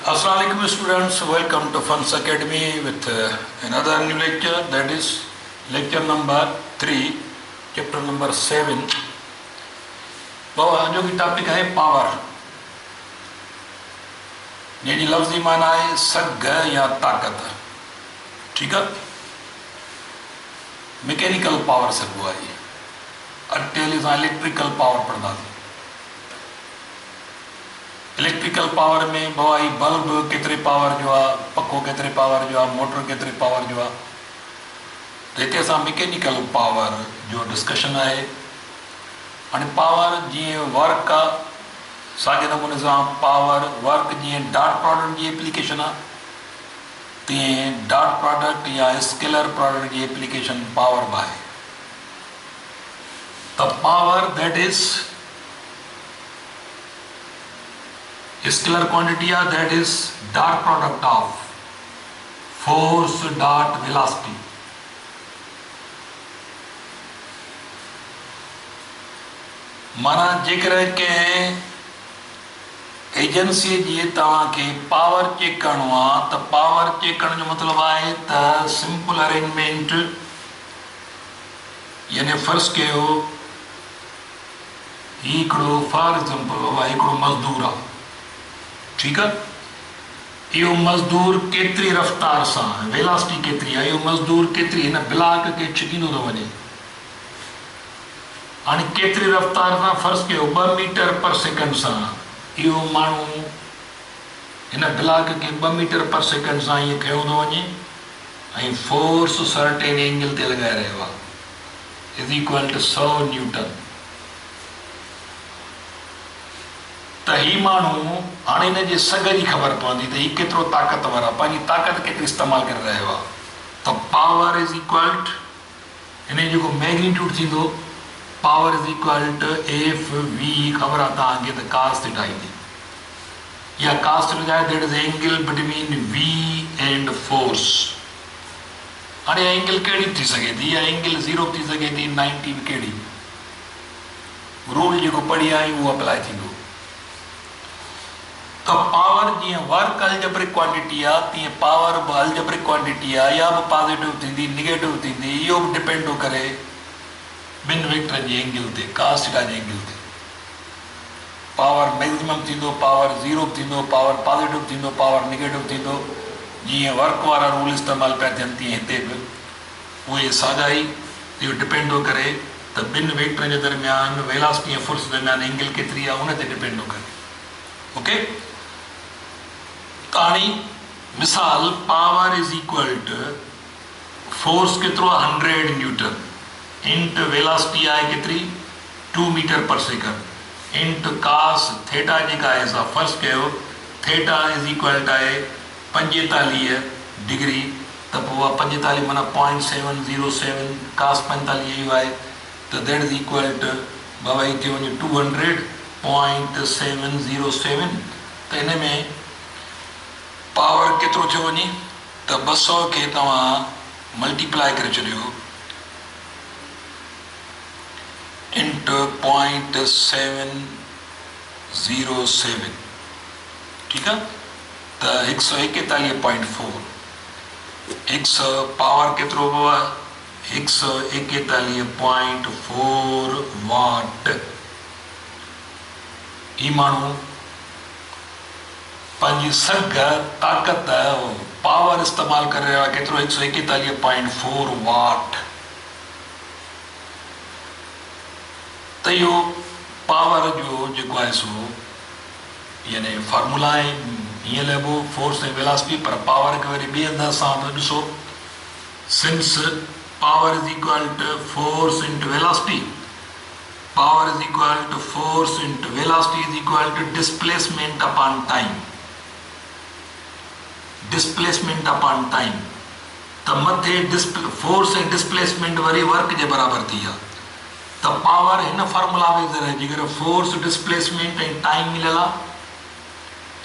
Assalamualaikum students, welcome to Funs Academy with another new lecture, that is lecture number 3, chapter number 7. जो की topic है power, यानी लफ्जी माना है सग या ताकत। ठीक है, मैकेनिकल पावर सगो है, अटेली इलेक्ट्रिकल पावर पढ़ना। इलेक्ट्रिकल पावर में भाई बल्ब केतरे पावर जो आहे, पखो केतरे पावर जो आहे, मोटर केतरे पावर जो आहे। तो हिते असां मैकेनिकल पावर जो डिस्कशन है। हाणे पावर जीअं वर्क आहे, साॻे नमूने सां पावर वर्क जीअं डॉट प्रोडक्ट जी एप्लीकेशन आहे, तीअं डॉट प्रोडक्ट या स्केलर प्रोडक्ट जी एप्लीकेशन पावर बि आहे। त power that is scalar quantity, that is dot product of force dot velocity। माना जेकर कंहिं एजेंसी जी तव्हांखे पावर चेक करणो आहे, त पावर चेक करण जो मतिलबु आहे त सिंपल अरेंजमेंट, यानी फर्ज़ कयो हिकिड़ो फॉर एग्जाम्पल हिकिड़ो मज़दूर आहे। ठीक है, यो मजदूर केतरी रफ्तार से वेलासिटी केतरी है, यो मजदूर केतरी इन ब्लॉक के छिकींदो तो वने, हाणे केतरी रफ्तार से फर्ज कयो 2 मीटर पर सेकंड से यो मानू इन ब्लॉक के 2 मीटर पर सेकंड से ये खयो तो वने, आई फोर्स सर्टेन एंगल ते लगाए रहियो आहे, इज इक्वल टू 100 न्यूटन। त ही माण्हू हाणे हिन जे सग जी ख़बर पवंदी त ही केतिरो ताक़तवर आहे, पंहिंजी ताक़त केतिरी इस्तेमालु करे रहियो आहे। त पावर इज इक्वल टू हिन जेको मैग्नीट्यूड थींदो, power is equal to F V, ख़बर आहे तव्हांखे त कास थीटा ईंदी, या cos theta that is angle between V and force. हाणे एंगल कहिड़ी थी सघे थी, या एंगल 0 थी सघे थी, 90 बि कहिड़ी, रूल जेको पढ़ी आहे उहो अप्लाई थींदो। तो पावर जी वर्क अलजेब्रिक क्वांटिटी आहे, तीअं पावर बि अलजेब्रिक क्वांटिटी आहे, या बि पॉजिटिव थींदी निगेटिव थींदी, इहो बि डिपेंड थो करे ॿिनि वेक्टरनि जे एंगल ते, कास थीटा जे एंगल ते। पावर मैक्सिमम थींदो, पावर 0 थींदो, पावर पॉजिटिव थींदो, पावर निगेटिव थींदो। जीअं वर्क वारा रूल इस्तेमालु पिया थियनि तीअं हिते बि उहे साॻा ई, इहो डिपेंड थो करे त ॿिनि वेक्टरनि जे दरमियान वेलासिटी ऐं फोर्स दरमियान एंगल केतिरी आहे, उन ते डिपेंड थो करे। ओके, हाणे मिसाल power is equal to force केतिरो 100 न्यूटन इंट वेलासिटी आहे केतिरी 2 मीटर पर सेकंड इंट कास थीटा जेका आहे सा फर्स्ट कयो थीटा इज इक्वल टू आहे 45 डिग्री, त पोइ उहा 45 माना 0.707 कास 45 इहो आहे, त दैट इज इक्वल टू बाबा थी वञे 200.707। त हिन में पावर केतिरो थियो वञे त 200 खे तव्हां मल्टीप्लाई करे छॾियो इंटू 0.707। ठीकु आहे, त 141.4 100 पावर केतिरो पियो आहे 141.4 वाट। ही माण्हू पंहिंजी सग ताक़त पावर इस्तेमालु करे रहियो आहे केतिरो 141.4 वाट। त इहो पावर जो जेको आहे सो यानी फॉर्मूला आहे, हीअं लॻो फोर्स ऐं वेलासिटी, पर पावर खे वरी ॿिए अंदाज़ सां बि ॾिसो, since power is equal to force into velocity, power is equal to force into velocity is equal to displacement upon time, displacement upon time. त मथे फोर्स ऐं डिस्प्लेसमेंट वरी वर्क जे बराबरि थी आहे। त पावर हिन फॉर्मूला में ज़रा जेकर फोर्स डिस्प्लेसमेंट ऐं टाइम मिलियल आहे,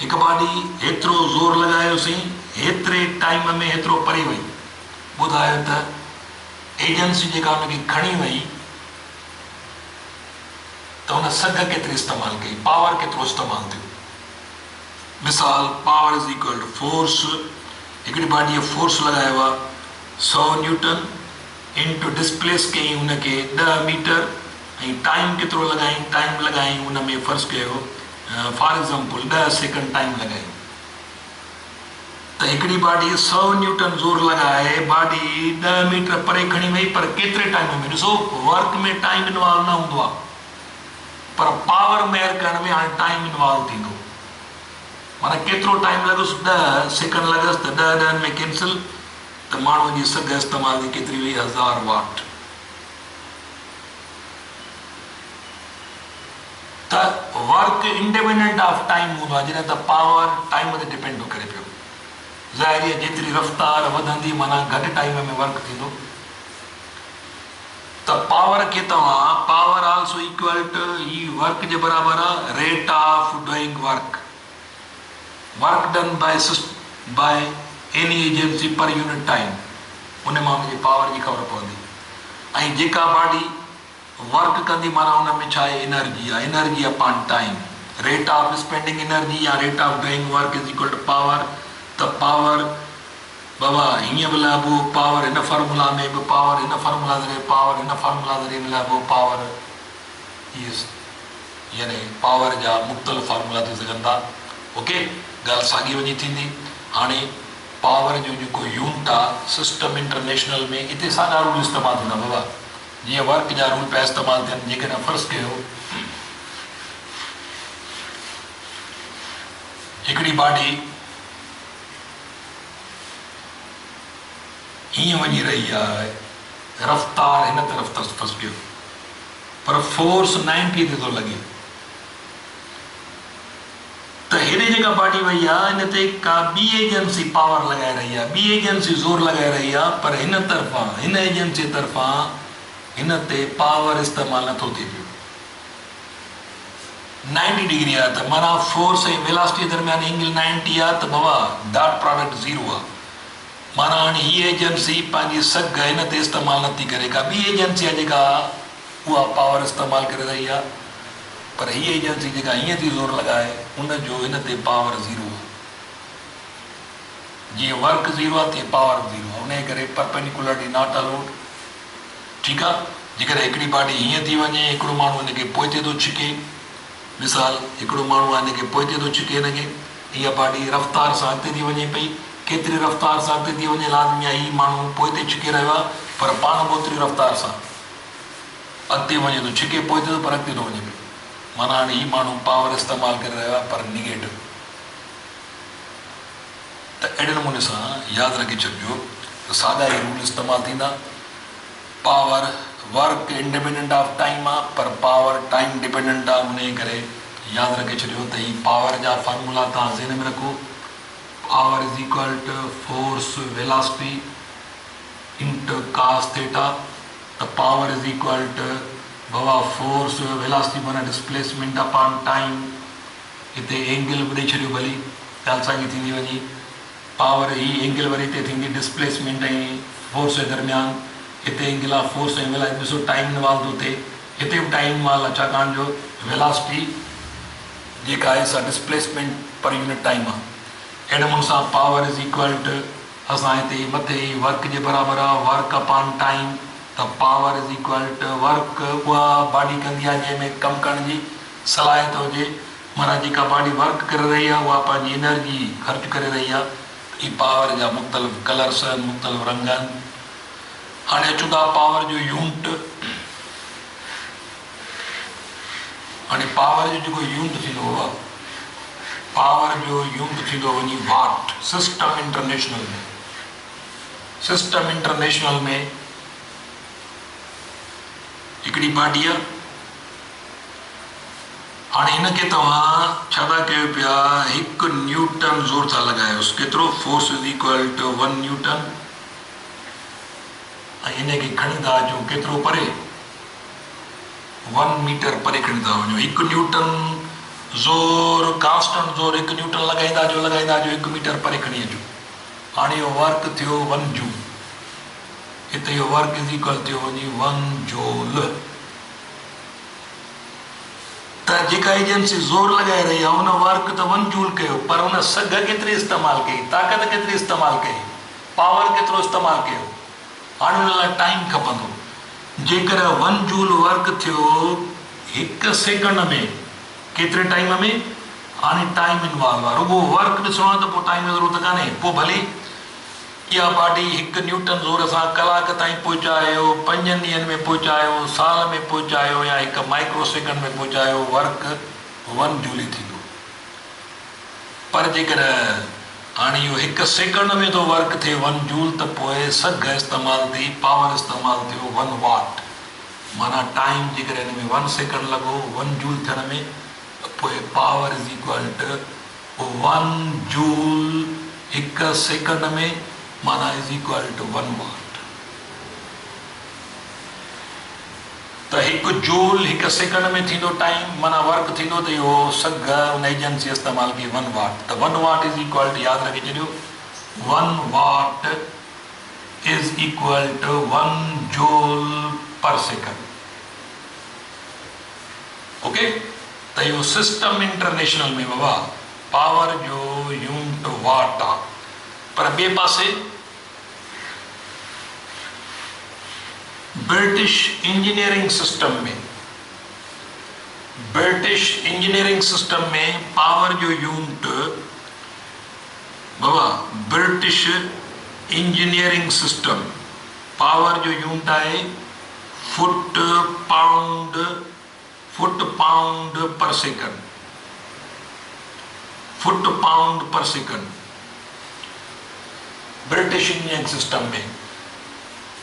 हिकु बारी हेतिरो ज़ोर लॻायोसीं हेतिरे टाइम में हेतिरो परे वई, ॿुधायो त एजेंसी जेका हुनखे खणी वई तो उन सग केतरी इस्तेमाल कई, पावर केतिरो इस्तेमाल थियो। मिसाल power is equal to force, हिकिड़ी बॉडीअ फोर्स लगायो आहे 100 न्यूटन इंटू डिस्प्लेस कयईं उनखे 10 मीटर ऐं टाइम केतिरो लॻाईं, टाइम लॻाईं उन में फ़र्ज़ु कयो फॉर एग्ज़ाम्पल 10 सेकंड टाइम लॻाईं। त हिकिड़ी बॉडी 100 न्यूटन ज़ोर लॻाए बॉडी 10 मीटर परे खणी वई, पर केतिरे टाइम में? ॾिसो वर्क में टाइम इन्वॉल्व न हूंदो आहे, पर पावर मेयर करण में हाणे टाइम इन्वॉल्व थींदो। माना केतिरो टाइम लॻुसि? 10 सेकंड लॻसि त 10 में कैंसिल, त माण्हू जी सघ इस्तेमाल जी केतिरी हुई? 1000 वाट। त वर्क इंडिपेंडेंट ऑफ टाइम हूंदो आहे, जॾहिं त पावर टाइम ते डिपेंड करे पियो। ज़ाहिर आहे जेतिरी रफ़्तार वधंदी माना घटि टाइम में वर्क थींदो। त पावर खे तव्हां पावर आल्सो इक्वल टू ही वर्क जे बराबरि आहे rate of doing work, work done by any agency per unit time, उन मां हुनजी पावर जी ख़बर पवंदी। ऐं जेका बॉडी वर्क कंदी माना हुन में छा आहे? एनर्जी आहे, energy upon time. Rate of spending energy या rate of doing work is equal to power. त पावर बाबा हीअं बि लाइबो, पावर हिन फार्मूला में बि, पावर हिन फार्मूला ज़रिए, पावर हिन फार्मूला ज़रिए बि लाइबो। पावर इहे यानी पावर जा मुख़्तलिफ़ फार्मूला थी सघनि था। ओके, ॻाल्हि साॻी वञी थींदी। हाणे पावर जो जेको यूनिट आहे सिस्टम इंटरनेशनल में, हिते साॻा रूल इस्तेमालु थींदा बाबा, जीअं वर्क जा रूल पिया इस्तेमालु थियनि। जेकॾहिं फ़र्ज़ु कयो हिकिड़ी बॉडी हीअं वञी रही आहे, रफ़्तार हिन तरफ़ अथसि फ़र्ज़ु कयो, पर फोर्स 90 ते थो लॻे, त हेॾे जेका बॉडी वई आहे हिन ते का ॿी एजेंसी पावर लॻाए रही आहे, ॿी एजेंसी ज़ोर लॻाए रही आहे, पर हिन तरफ़ां हिन एजेंसी तरफ़ां हिन ते पावर इस्तेमालु नथो थिए पियो। 90 डिग्री आहे, त माना फोर्स ऐं वेलासिटी दरमियान एंगल 90 आहे, त बाबा डॉट प्रोडक्ट 0 आहे। माना हाणे हीअ एजेंसी पंहिंजी सघ हिन ते इस्तेमालु नथी करे, का ॿी एजेंसी आहे जेका उहा पावर इस्तेमालु करे रही आहे, पर हीअ एजेंसी जेका हीअं थी ज़ोर लॻाए उनजो हिन ते पावर 0 आहे। जीअं वर्क 0 आहे तीअं पावर 0 आहे, उन करे परपेंडिकुलरली नॉट अलाउड। ठीकु आहे, जेकॾहिं हिकिड़ी बॉडी हीअं थी वञे, हिकिड़ो माण्हू हिनखे पोइते थो छिके, मिसाल हिकिड़ो माण्हू आहे हिनखे पोइते थो छिके, हिनखे हीअ बॉडी रफ़्तार सां अॻिते थी वञे पई, केतिरी रफ़्तार सां अॻिते थी वञे लाज़मी आहे, हीउ माण्हू पोइते छिके रहियो आहे, पर पाण बि ओतिरी रफ़्तार सां अॻिते वञे थो, छिके पोइते थो पर अॻिते थो वञे पियो। माना हाणे हीउ माण्हू पावर इस्तेमालु करे रहियो आहे, पर निगेटिव। त अहिड़े नमूने सां यादि रखे छॾिजो त साॻा ई रूल इस्तेमालु थींदा। Power work independent of time आहे, पर पावर टाइम डिपेंडेंट आहे, उन करे यादि रखे छॾियो त हीउ पावर जा फार्मूला तव्हां ज़हन में रखो। Power is equal to force velocity into cos theta. त पावर इज इक्वल टू बाबा फोर्स वेलासिटी माना डिस्प्लेसमेंट अपॉन टाइम, हिते एंगल बि ॾेई छॾियो भली, ॻाल्हि साॻी थींदी वञे। पावर ही एंगल वरी हिते थींदी डिस्प्लेसमेंट ऐं फोर्स जे दरमियान, हिते एंगल आहे फोर्स ऐं वेलासिटी। ॾिसो टाइम इन्वॉल्व थो थिए, हिते बि टाइम इन्वॉल्व आहे, छाकाणि जो वेलासिटी जेका आहे सा डिस्प्लेसमेंट पर यूनिट टाइम आहे। अहिड़े नमूने सां पावर इज इक्वल टू असां हिते मथे वर्क जे बराबरि आहे वर्क अपॉन टाइम। त power is equal to work उहा बॉडी कंदी आहे जंहिंमें कमु करण जी सलाहियत हुजे, माना जेका बॉडी वर्क करे रही आहे उहा पंहिंजी एनर्जी ख़र्चु करे रही आहे। ही पावर जा मुख़्तलिफ़ कलर्स आहिनि, मुख़्तलिफ़ रंग आहिनि। हाणे अचूं था पावर जो यूनिट। हाणे पावर जो जेको यूनिट थींदो आहे, पावर जो यूनिट थींदो वञी वाट। सिस्टम इंटरनेशनल में हिकिड़ी बॉडी आहे। हाणे हिनखे तव्हां छा था कयो पिया, 1 न्यूटन ज़ोर था लॻायोसि, केतिरो? Force is equal to 1 newton. ऐं हिनखे खणी था अचो केतिरो परे? 1 मीटर परे खणी था वञो। 1 न्यूटन ज़ोर, कांस्टेंट ज़ोर 1 न्यूटन लॻाईंदा जो 1 मीटर परे खणी अचो। हाणे इहो वर्क थियो 1 जूल। हिते इहो वर्क इज इक्वल थियो वञी 1 जूल। त जेका एजेंसी जोर लगाए रही आहे उन वर्क त 1 जूल कयो, पर उन सघ केतिरी इस्तेमालु कई, ताक़त केतिरी इस्तेमालु कई, पावर केतिरो इस्तेमालु कयो। हाणे उन लाइ टाइम खपंदो। जेकर 1 जूल वर्क थियो 1 सेकंड में, केतिरे टाइम में, हाणे टाइम इन्वॉल्व आहे। रुगो वर्क ॾिसणो आहे त पोइ टाइम जी ज़रूरत कान्हे। पोइ भले इहा बॉडी 1 न्यूटन ज़ोर सां कलाक ताईं पहुचायो, 5 ॾींहंनि में पहुचायो, साल में पहुचायो, या 1 माइक्रो सेकंड में पहुचायो, वर्क 1 जूल ई थींदो। पर जेकर हाणे इहो 1 सेकंड में थो वर्क थिए 1 जूल, त पोइ सघ इस्तेमालु थी, पावर इस्तेमालु थियो 1 वाट। माना टाइम जेकर हिन में 1 सेकंड लॻो 1 जूल थियण में, पोइ power is equal to 1 joule 1 second में, माना इज़ इक्वल टू 1 वाट। त 1 जूल 1 सेकंड में थींदो टाइम, माना वर्क थींदो, त इहो सघ उन एजेंसी इस्तेमालु कई 1 वाट। त 1 वाट इज़ इक्वल टू, यादि रखी छॾियो, 1 watt is equal to 1 joule per second. Okay, त इहो सिस्टम इंटरनेशनल में बाबा पावर जो यूनिट वाट आहे। पर ॿिए पासे ब्रिटिश इंजीनियरिंग सिस्टम में, ब्रिटिश इंजीनियरिंग सिस्टम में पावर जो यूनिट बाबा, ब्रिटिश इंजीनियरिंग सिस्टम पावर जो यूनिट आहे foot pound per second, foot pound per second British engineering system में।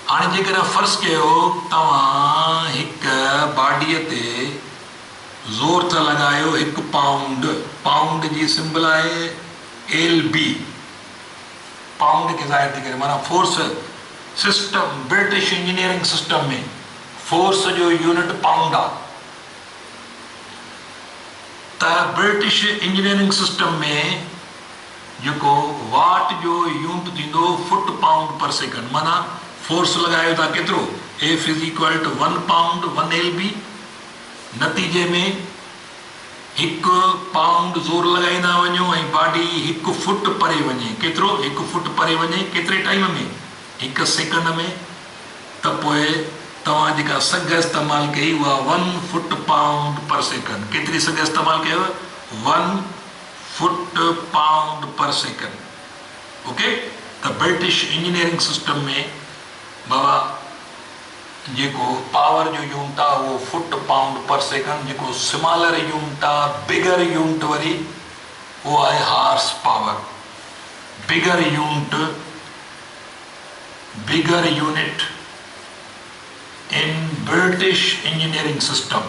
हाणे जेकर फर्ज़ कयो तव्हां 1 बॉडीअ ते ज़ोर था लॻायो 1 पाउंड, पाउंड जी सिंबल आहे LB, पाउंड खे ज़ाहिर थी करे, माना force system. British engineering system में फोर्स जो यूनिट पाउंड आहे। त ब्रिटिश इंजीनियरिंग सिस्टम में जेको वाट जो यूनिट थींदो फुट पाउंड पर सेकंड, माना फोर्स लगायो था केतिरो, F is equal to 1 pound 1 LB। नतीजे में 1 पाउंड ज़ोर लॻाईंदा वञो ऐं बॉडी 1 फुट परे वञे, केतिरो, 1 फुट परे वञे, केतिरे टाइम में, 1 सेकंड में। त पोइ तव्हां जेका सघ इस्तेमालु कई उहा 1 फुट पाउंड पर सेकंड। केतिरी सघ इस्तेमालु कयव, 1 foot pound per second. Okay, त ब्रिटिश इंजीनियरिंग सिस्टम में बाबा जेको पावर जो यूनिट आहे उहो फुट पाउंड पर सेकंड। जेको स्मॉलर यूनिट आहे, बिगर यूनिट वरी उहो आहे horse power. Bigger unit in British engineering system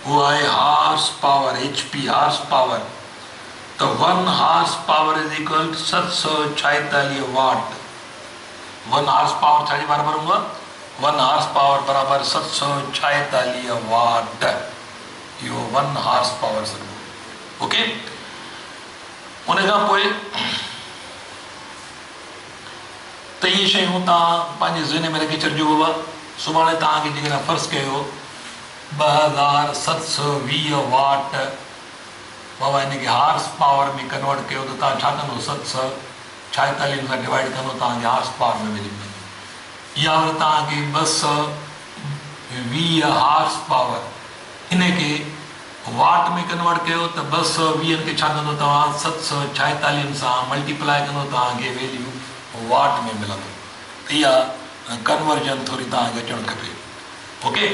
वो है horse power, HP horse power. तो 1 horse power is equal to 746 watt. 1 horse power छाजे बराबर हूंदो आहे, 1 हॉर्स पावर बराबर 746 वाट। इहो 1 हॉर्स पावर सघो। ओके, उन खां पोइ त इहे शयूं तव्हां पंहिंजे ज़हन में रखी छॾिजो बाबा। सुभाणे तव्हांखे जेकॾहिं फ़र्ज़ु कयो 2720 वाट बाबा हिनखे हॉर्स पावर में कन्वर्ट कयो त तव्हां छा कंदो, 746 सां डिवाइड कंदो, तव्हांखे हॉर्स पावर में मिली वेंदो। या वरी तव्हांखे 220 हॉर्स पावर इनखे वाट में कन्वर्ट कयो त 220 खे छा कंदो, तव्हां 746 सां मल्टीप्लाई कंदो, तव्हांखे वैल्यू वाट में मिलंदो। इहा कन्वर्जन थोरी तव्हांखे अचणु खपे। ओके,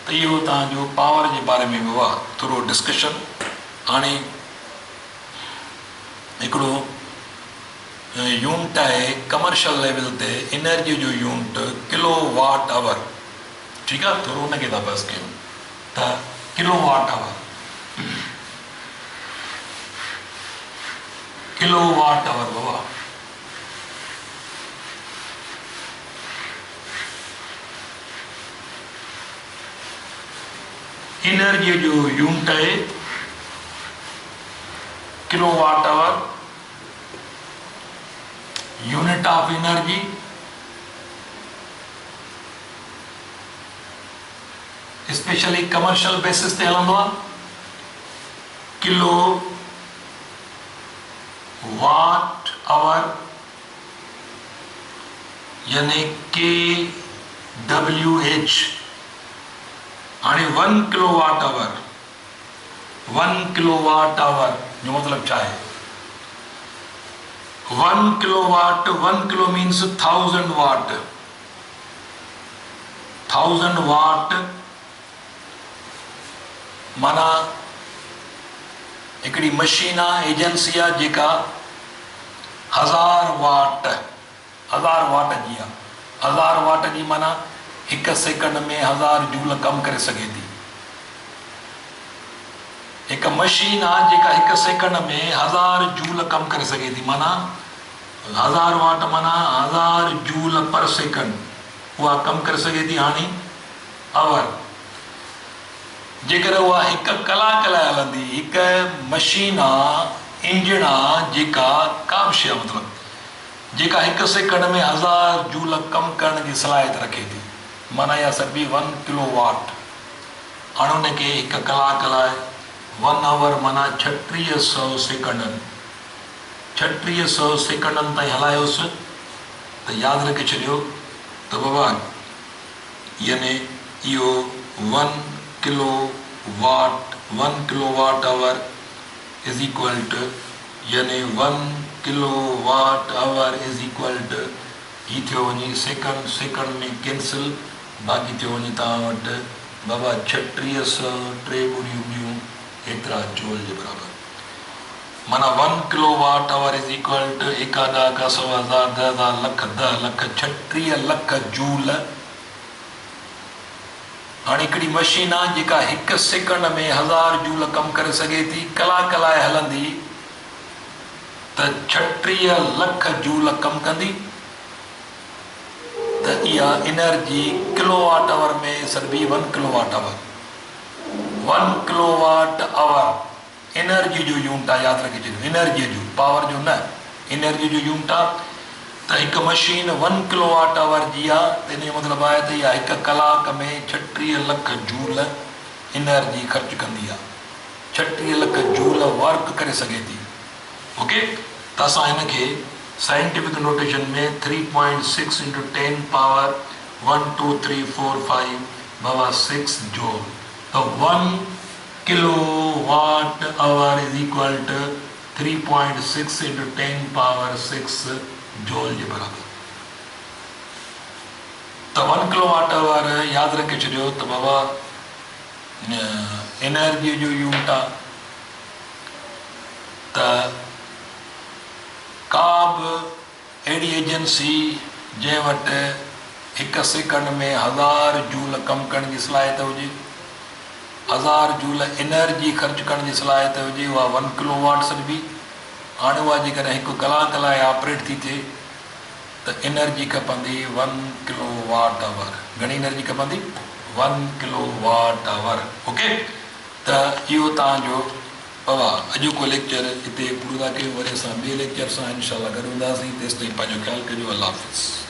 त इहो तव्हांजो पावर जे बारे में बि आहे थोरो डिस्कशन। हाणे हिकिड़ो यूनिट आहे कमर्शियल लेवल ते एनर्जी जो यूनिट किलो वाट आवर। ठीकु आहे, थोरो हुनखे था बस कयूं त kilo watt hour, kilo watt hour बाबा एनर्जी जो यूनिट है kilo watt hour, unit of energy specially commercial basis ते हलंदो आहे। किलो वाट आवर यानी KWH। हाणे 1 किलोवाट आवर, 1 किलोवाट आवर जो मतलब क्या है? 1 किलोवाट, 1 किलो मीन्स 1000 वाट। 1000 वाट माना हिकिड़ी मशीन आहे, एजेंसी आहे जेका 1000 वाट, 1000 वाट जी आहे। 1000 वाट जी माना 1 सेकंड में 1000 जूल कम करे सघे थी। हिक मशीन आहे जेका 1 सेकंड में 1000 जूल कम करे सघे थी, माना 1000 वाट माना 1000 जूल पर सेकंड उहा कम करे सघे थी। हाणे आवर जेकर उहा 1 कलाक लाइ हलंदी, हिक मशीन आहे, इंजन आहे जेका का बि शइ मतिलबु जेका 1 सेकंड में 1000 जूल कम करण जी सलाहियत रखे थी, माना इहा सभी 1 किलोवाट। हाणे हुनखे 1 कलाक लाइ 1 आवर माना 3600 सेकंडनि 3600 सेकंडनि ताईं हलायोसि त यादि रखे छॾियो त बाबा यानी इहो 1 kilowatt hour is equal to यानी 1 kilowatt hour is equal to ही थियो वञे सेकंड में कैंसिल, बाक़ी थियो वञे तव्हां वटि बाबा 3600 3 ॿुड़ियूं ॿियूं एतिरा जूल जे बराबरि। माना 1 kilowatt hour is equal to 1 ॾह 100 1000 10,000 लख 10 लख 36 लख जूल। हाणे हिकिड़ी मशीन आहे जेका 1 सेकंड में 1000 जूल कम करे सघे थी, कलाक लाइ हलंदी त 36 लख जूल कम कंदी, त इहा एनर्जी किलोवाट आवर में सॾिबी 1 kilowatt our. 1 kilowatt our energy जो यूनिट आहे, यादि रखे छॾियो, एनर्जी जो, पावर जो न, एनर्जी जो यूनिट आहे। त हिकु मशीन 1 किलोवाट आवर जी आहे, त इन जो मतिलबु आहे त इहा 1 कलाक में 36 लख जूल एनर्जी ख़र्च कंदी आहे, 36 लख जूल वर्क करे सघे थी। ओके, त असां हिनखे साइंटिफिक नोटेशन में 3.6 × 10 पावर 1 2 3 4 5 बाबा 6 जूल। त 1 kilowatt hour is equal to 3.6 × 10 power 6 joule जे बराबरि। त 1 किलोवाट आवर यादि रखे छॾियो त बाबा एनर्जी जो यूनिट आहे। त का बि अहिड़ी एजेंसी जंहिं वटि 1 सेकंड में 1000 जूल कम करण जी सलाहियत हुजे, 1000 जूल एनर्जी ख़र्च करण जी सलाहियत हुजे, उहा 1 किलोवाट सॾिबी। हाणे उहा जेकॾहिं 1 कलाक लाइ ऑपरेट थी थिए त एनर्जी खपंदी 1 किलोवाट आवर। घणी एनर्जी खपंदी? 1 किलोवाट आवर। ओके, त इहो तव्हांजो बाबा अॼोको लेक्चर हिते पूरो था कयूं। वरी असां ॿिए लेक्चर सां इनशाला गॾु हूंदासीं। तेसिताईं पंहिंजो ख़्यालु कजो। अल्लाह हाफ़िज़।